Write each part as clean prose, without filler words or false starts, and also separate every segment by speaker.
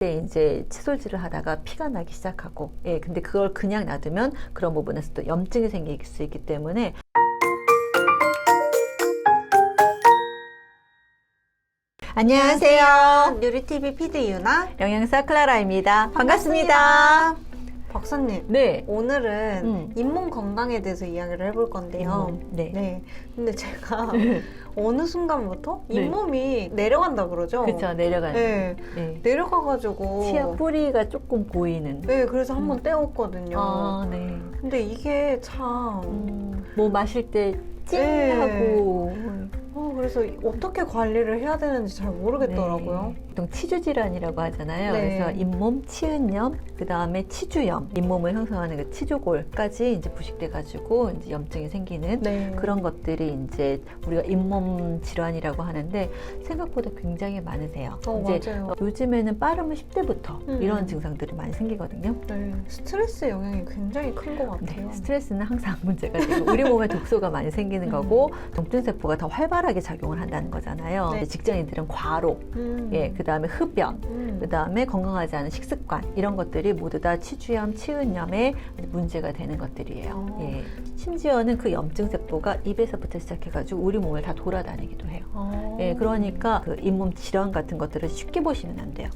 Speaker 1: 이제 칫솔질을 하다가 피가 나기 시작하고, 근데 그걸 그냥 놔두면 그런 부분에서 또 염증이 생길 수 있기 때문에. 안녕하세요.
Speaker 2: 요리TV PD 유나
Speaker 1: 영양사 클라라입니다. 반갑습니다.
Speaker 2: 박사님,
Speaker 1: 네.
Speaker 2: 오늘은 잇몸 건강에 대해서 이야기를 해볼 건데요.
Speaker 1: 네.
Speaker 2: 근데 제가 어느 순간부터
Speaker 1: 네.
Speaker 2: 잇몸이 내려간다 그러죠?
Speaker 1: 그쵸, 내려가는.
Speaker 2: 네. 내려가가지고
Speaker 1: 치아 뿌리가 조금 보이는.
Speaker 2: 네, 그래서 한번 떼었거든요.
Speaker 1: 아, 네.
Speaker 2: 근데 이게 참
Speaker 1: 뭐 마실 때 찡하고.
Speaker 2: 그래서 어떻게 관리를 해야 되는지 잘 모르겠더라고요.
Speaker 1: 네. 보통 치주 질환이라고 하잖아요.
Speaker 2: 네.
Speaker 1: 그래서 잇몸, 치은염, 그 다음에 치주염, 잇몸을 형성하는 그 치조골까지 이제 부식돼가지고 이제 염증이 생기는
Speaker 2: 네.
Speaker 1: 그런 것들이 이제 우리가 잇몸 질환이라고 하는데 생각보다 굉장히 많으세요. 이제
Speaker 2: 맞아요.
Speaker 1: 요즘에는 빠르면 10대부터 이런 증상들이 많이 생기거든요.
Speaker 2: 네, 스트레스 영향이 굉장히 큰 것 같아요.
Speaker 1: 네, 스트레스는 항상 문제가 되고 우리 몸에 독소가 많이 생기는 거고 동증세포가 더 활발하게 작용을 한다는 거잖아요.
Speaker 2: 네.
Speaker 1: 직장인들은 과로, 그 다음에 흡연, 그 다음에 건강하지 않은 식습관 이런 것들이 모두 다 치주염, 치은염에 문제가 되는 것들이에요. 심지어는 그 염증세포가 입에서부터 시작해가지고 우리 몸을 다 돌아다니기도 해요. 그러니까 그 잇몸 질환 같은 것들을 쉽게 보시면 안 돼요.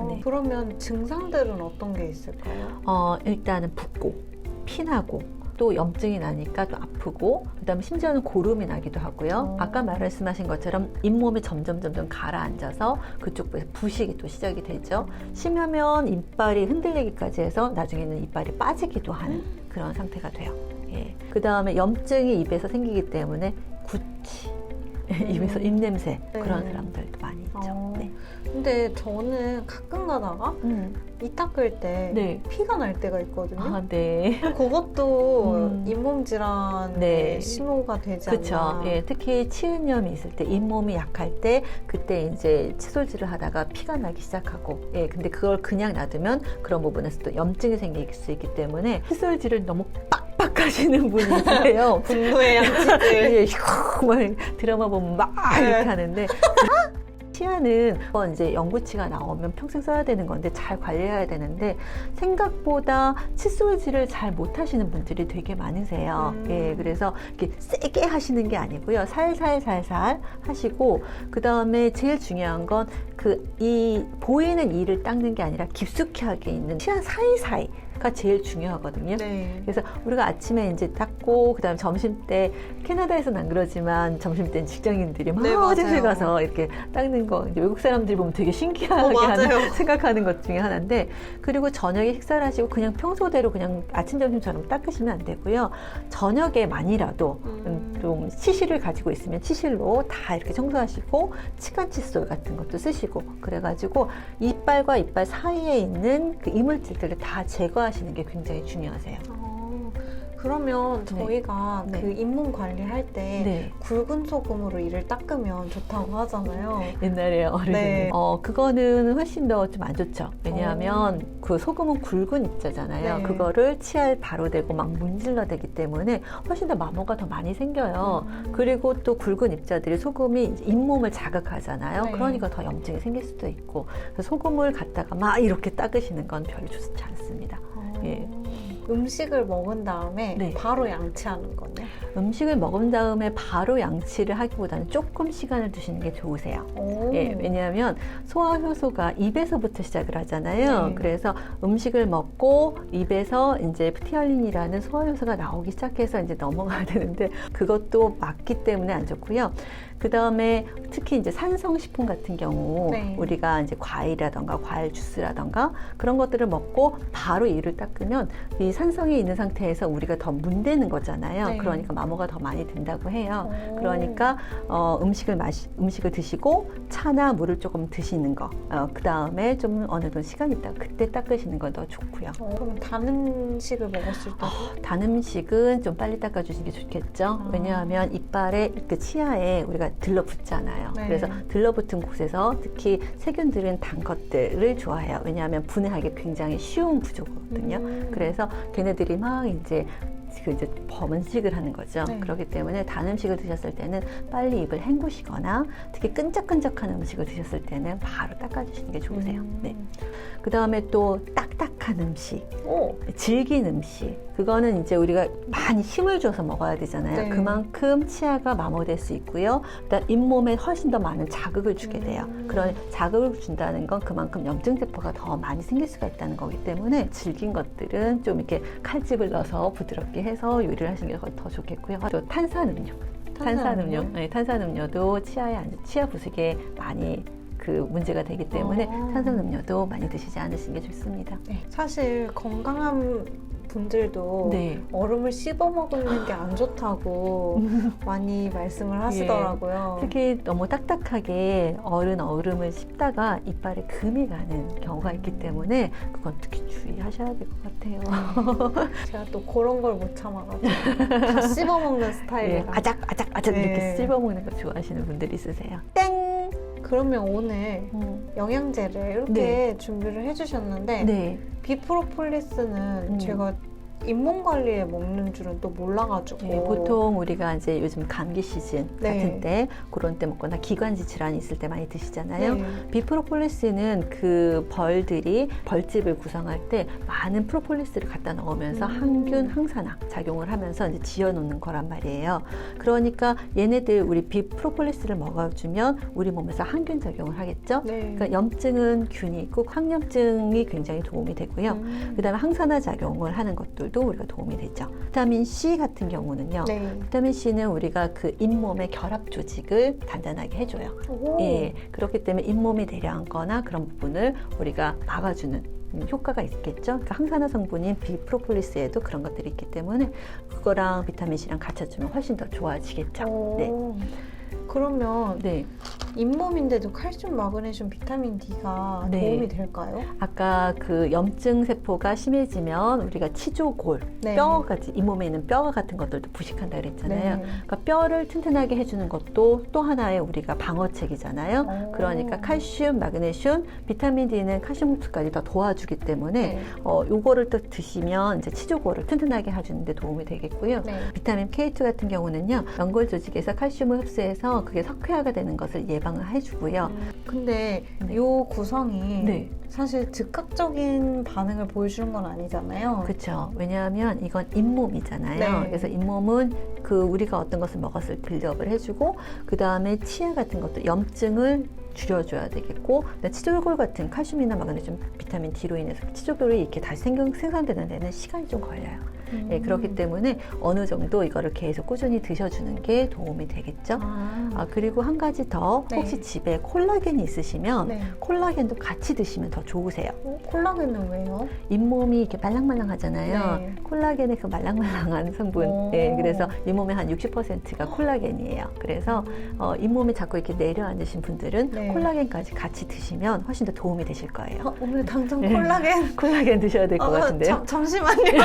Speaker 1: 네.
Speaker 2: 그러면 증상들은 어떤 게 있을까요?
Speaker 1: 일단은 붓고 피나고 또 염증이 나니까 또 아프고 그다음에 심지어는 고름이 나기도 하고요. 아까 말씀하신 것처럼 잇몸이 점점 가라앉아서 그쪽에서 부식이 또 시작이 되죠. 심하면 이빨이 흔들리기까지 해서 나중에는 이빨이 빠지기도 하는 그런 상태가 돼요. 그다음에 염증이 입에서 생기기 때문에 구취, 입에서 입냄새 그런 사람들도 많이 있죠. 네.
Speaker 2: 근데 저는 가끔 가다가 이 닦을 때 피가 날 때가 있거든요.
Speaker 1: 네.
Speaker 2: 그것도 잇몸 질환의 신호가 되지 않나.
Speaker 1: 그렇죠. 특히 치은염이 있을 때 잇몸이 약할 때 그때 이제 칫솔질을 하다가 피가 나기 시작하고, 근데 그걸 그냥 놔두면 그런 부분에서 또 염증이 생길 수 있기 때문에 칫솔질을 너무 빡빡 하시는 분이 있어요.
Speaker 2: 분노의 양치질.
Speaker 1: 막 드라마 보면 막 이렇게 하는데. 치아는 이제 영구치가 나오면 평생 써야 되는 건데 잘 관리해야 되는데 생각보다 칫솔질을 잘 못하시는 분들이 되게 많으세요. 그래서 이렇게 세게 하시는 게 아니고요. 살살 하시고 그 다음에 제일 중요한 건 이 보이는 이를 닦는 게 아니라 깊숙이 하게 있는 치아 사이사이가 제일 중요하거든요. 그래서 우리가 아침에 이제 닦고 그다음에 점심 때 캐나다에서는 안 그러지만 점심 때는 직장인들이 막 화장실 가서 이렇게 닦는 거 이제 외국 사람들이 보면 되게 신기하게 생각하는 것 중에 하나인데 그리고 저녁에 식사를 하시고 그냥 평소대로 그냥 아침 점심처럼 닦으시면 안 되고요. 저녁에만이라도 좀 치실을 가지고 있으면 치실로 다 이렇게 청소하시고 치간 칫솔 같은 것도 쓰시고 그래가지고 이빨과 이빨 사이에 있는 그 이물질들을 다 제거하시는 게 굉장히 중요하세요.
Speaker 2: 그러면 저희가 그 잇몸 관리할 때 굵은 소금으로 이를 닦으면 좋다고 하잖아요.
Speaker 1: 옛날에 어른들. 그거는 훨씬 더 좀 안 좋죠. 왜냐하면 그 소금은 굵은 입자잖아요. 그거를 치아에 바로 대고 막 문질러 대기 때문에 훨씬 더 마모가 더 많이 생겨요. 그리고 또 굵은 입자들이 소금이 잇몸을 자극하잖아요. 그러니까 더 염증이 생길 수도 있고 소금을 갖다가 막 이렇게 닦으시는 건 별로 좋지 않습니다.
Speaker 2: 음식을 먹은 다음에 바로 양치하는 거네.
Speaker 1: 음식을 먹은 다음에 바로 양치를 하기보다는 조금 시간을 두시는 게 좋으세요. 왜냐하면 소화효소가 입에서부터 시작을 하잖아요. 그래서 음식을 먹고 입에서 이제 프티알린이라는 소화효소가 나오기 시작해서 이제 넘어가야 되는데 그것도 맞기 때문에 안 좋고요. 그 다음에 특히 이제 산성식품 같은 경우 우리가 이제 과일이라던가 과일 주스라던가 그런 것들을 먹고 바로 이를 닦으면 이 산성이 있는 상태에서 우리가 더 문대는 거잖아요. 그러니까 마모가 더 많이 든다고 해요. 그러니까 음식을 드시고 차나 물을 조금 드시는 거. 그 다음에 좀 어느 정도 시간 있다가 그때 닦으시는 건 더 좋고요.
Speaker 2: 그럼 단 음식을 먹었을 때?
Speaker 1: 단 음식은 좀 빨리 닦아주시는 게 좋겠죠. 왜냐하면 이빨에 그 치아에 우리가 들러붙잖아요. 그래서 들러붙은 곳에서 특히 세균들은 단 것들을 좋아해요. 왜냐하면 분해하기 굉장히 쉬운 구조거든요. 그래서 걔네들이 막 이제 그 이제 범은식을 하는 거죠.
Speaker 2: 네.
Speaker 1: 그렇기 때문에 단 음식을 드셨을 때는 빨리 입을 헹구시거나 특히 끈적끈적한 음식을 드셨을 때는 바로 닦아주시는 게 좋으세요. 네. 그 다음에 또 딱딱한 음식, 질긴 음식. 그거는 이제 우리가 많이 힘을 줘서 먹어야 되잖아요.
Speaker 2: 네.
Speaker 1: 그만큼 치아가 마모될 수 있고요. 그다음 잇몸에 훨씬 더 많은 자극을 주게 돼요. 그런 자극을 준다는 건 그만큼 염증 세포가 더 많이 생길 수가 있다는 거기 때문에 질긴 것들은 좀 이렇게 칼집을 넣어서 부드럽게 해서 요리를 하시는 게 더 좋겠고요. 또 탄산음료. 네, 탄산음료도 치아 부식에 많이 그 문제가 되기 때문에 탄산음료도 많이 드시지 않으시는 게 좋습니다.
Speaker 2: 네. 사실 건강한 분들도
Speaker 1: 네.
Speaker 2: 얼음을 씹어 먹는 게 안 좋다고 많이 말씀을 하시더라고요.
Speaker 1: 특히 너무 딱딱하게 얼음을 씹다가 이빨에 금이 가는 경우가 있기 때문에 그건 특히 주의하셔야 될 것 같아요.
Speaker 2: 제가 또 그런 걸 못 참아가지고 다 씹어 먹는 스타일이라.
Speaker 1: 아작 이렇게 씹어 먹는 거 좋아하시는 분들이 있으세요. 땡!
Speaker 2: 그러면 오늘 영양제를 이렇게 준비를 해주셨는데
Speaker 1: 네.
Speaker 2: 비프로폴리스는 제가 잇몸 관리에 먹는 줄은 또 몰라가지고.
Speaker 1: 네, 보통 우리가 이제 요즘 감기 시즌 같은 때 그런 때 먹거나 기관지 질환이 있을 때 많이 드시잖아요.
Speaker 2: 네.
Speaker 1: 비프로폴리스는 그 벌들이 벌집을 구성할 때 많은 프로폴리스를 갖다 넣으면서 항균, 항산화 작용을 하면서 이제 지어놓는 거란 말이에요. 그러니까 얘네들 우리 비프로폴리스를 먹어주면 우리 몸에서 항균 작용을 하겠죠.
Speaker 2: 네.
Speaker 1: 그러니까 염증은 균이 있고 항염증이 굉장히 도움이 되고요. 그다음에 항산화 작용을 하는 것들도 우리가 도움이 되죠. 비타민 C 같은 경우는요.
Speaker 2: 네.
Speaker 1: 비타민 C는 우리가 그 잇몸의 결합 조직을 단단하게 해줘요. 예, 그렇기 때문에 잇몸이 내려앉거나 그런 부분을 우리가 막아주는 효과가 있겠죠. 그러니까 항산화 성분인 비프로폴리스에도 그런 것들이 있기 때문에 그거랑 비타민 C랑 갖춰주면 훨씬 더 좋아지겠죠. 네.
Speaker 2: 그러면
Speaker 1: 네.
Speaker 2: 잇몸인데도 칼슘, 마그네슘, 비타민 D가 도움이 될까요?
Speaker 1: 아까 그 염증 세포가 심해지면 우리가 치조골, 뼈같이 잇몸에 있는 뼈 같은 것들도 부식한다 그랬잖아요. 그러니까 뼈를 튼튼하게 해주는 것도 또 하나의 우리가 방어책이잖아요. 그러니까 칼슘, 마그네슘, 비타민 D는 칼슘 흡수까지 더 도와주기 때문에 요거를 또 드시면 이제 치조골을 튼튼하게 해주는 데 도움이 되겠고요. 비타민 K2 같은 경우는요. 연골 조직에서 칼슘을 흡수해서 그게 석회화가 되는 것을 예방을 해주고요.
Speaker 2: 근데 요 구성이 사실 즉각적인 반응을 보여주는 건 아니잖아요.
Speaker 1: 그렇죠. 왜냐하면 이건 잇몸이잖아요. 그래서 잇몸은 그 우리가 어떤 것을 먹었을 빌드업을 해주고 그 다음에 치아 같은 것도 염증을 줄여줘야 되겠고 치조골 같은 칼슘이나 마그네슘, 비타민 D로 인해서 치조골이 이렇게 다시 생산되는 데는 시간이 좀 걸려요. 네, 그렇기 때문에 어느 정도 이거를 계속 꾸준히 드셔주는 게 도움이 되겠죠. 그리고 한 가지 더 혹시 집에 콜라겐이 있으시면 콜라겐도 같이 드시면 더 좋으세요.
Speaker 2: 콜라겐은 왜요?
Speaker 1: 잇몸이 이렇게 말랑말랑하잖아요. 콜라겐의 그 말랑말랑한 성분. 그래서 잇몸의 한 60%가 콜라겐이에요. 그래서 잇몸이 자꾸 이렇게 내려앉으신 분들은 콜라겐까지 같이 드시면 훨씬 더 도움이 되실 거예요.
Speaker 2: 오늘 당장 콜라겐
Speaker 1: 드셔야 될 것 같은데요.
Speaker 2: 잠시만요.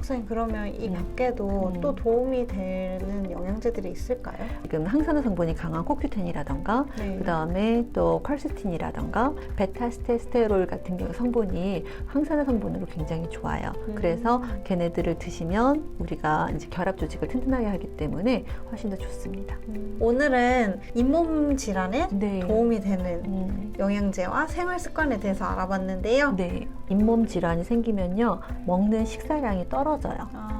Speaker 2: 박사님, 그러면 이 밖에도 또 도움이 되는 영양제들이 있을까요?
Speaker 1: 지금 항산화 성분이 강한 코큐텐이라던가 그 다음에 또 컬스틴이라던가 베타스테스테롤 같은 경우 성분이 항산화 성분으로 굉장히 좋아요. 그래서 걔네들을 드시면 우리가 이제 결합 조직을 튼튼하게 하기 때문에 훨씬 더 좋습니다.
Speaker 2: 오늘은 잇몸 질환에 도움이 되는 영양제와 생활 습관에 대해서 알아봤는데요.
Speaker 1: 잇몸 질환이 생기면요, 먹는 식사량이 떨어져요.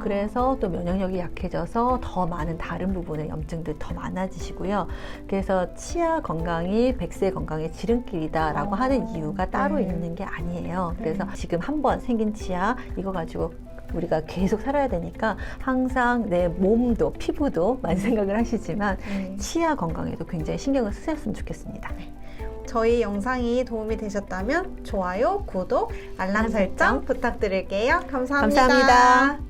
Speaker 1: 그래서 또 면역력이 약해져서 더 많은 다른 부분의 염증들 더 많아지시고요. 그래서 치아 건강이 100세 건강의 지름길이다라고 하는 이유가 따로 있는 게 아니에요. 그래서 지금 한번 생긴 치아 이거 가지고 우리가 계속 살아야 되니까 항상 내 몸도 피부도 많이 생각을 하시지만 치아 건강에도 굉장히 신경을 쓰셨으면 좋겠습니다.
Speaker 2: 저희 영상이 도움이 되셨다면 좋아요, 구독, 알람 설정 부탁드릴게요. 감사합니다.